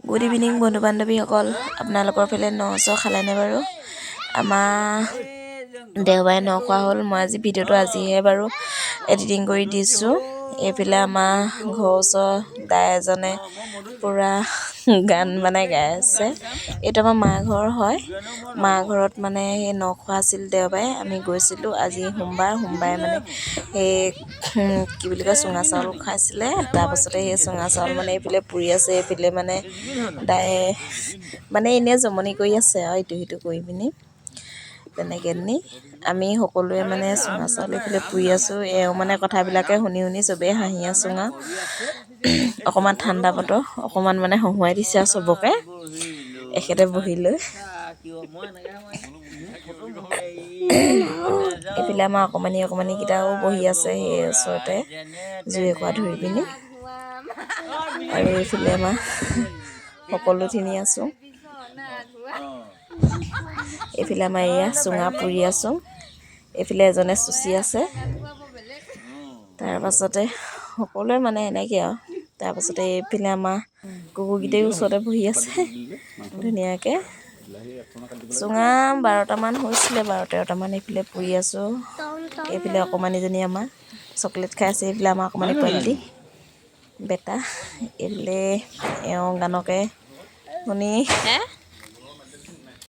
Good evening বন্ধু বান্ধৱীসকল, আপোনালোকৰ ফালে ন খালেনে বাৰু? আমাৰ দেওবাৰে খোৱা হ'ল। মই আজি ভিডিঅ'টো আজিহে বাৰু এডিটিং কৰি দিছোঁ। এইফালে আমাৰ ঘৰৰ ওচৰৰ দাই এজনে পূৰা গান বনাই গাই আছে। এইটো আমাৰ মাৰ ঘৰ হয়। মাৰ ঘৰত মানে সেই খোৱা আছিল দেওবাৰে, আমি গৈছিলোঁ। আজি সোমবাৰে মানে সেই কি বুলি কয় চুঙা চাউল খাইছিলে। তাৰপাছতে সেই চুঙা চাউল মানে এইফালে পুৰি আছে, এইফালে মানে দাই মানে এনেই জমনি কৰি আছে আৰু ইটো সিটো কৰি পিনি তেনেকৈ নি আমি সকলোৱে মানে চুঙা চাউল এইফালে পুৰি আছোঁ। এওঁ মানে কথাবিলাকে শুনি শুনি চবেই হাঁহি আছোঁ আৰু অকণমান ঠাণ্ডা বতৰ, অকণমান মানে হহুৱাই দিছে আৰু চবকে এখেতে বহি লৈ। এইফালে আমাৰ অকণমানিকেইটাও বহি আছে সেই ওচৰতে জুই একুৰা ধৰি পিনি। আৰু এইফালে আমাৰ সকলোখিনি আছোঁ। এইফালে আমাৰ এয়া চুঙা পুৰি আছোঁ। এইফালে এজনে চুচি আছে। তাৰপাছতে সকলোৱে মানে এনেকৈ আৰু তাৰপাছতে এইফালে আমাৰ কুকুৰকেইটাও ওচৰতে বহি আছে ধুনীয়াকৈ। চুঙা 12টামান হৈছিলে, 12-13টামান এইফালে পুৰি আছোঁ। এইফালে অকণমানিজনী আমাৰ চকলেট খাই আছে। এইফালে আমাৰ অকণমানি পোৱালি বেটা। এইফালে এওঁ গানকে শুনি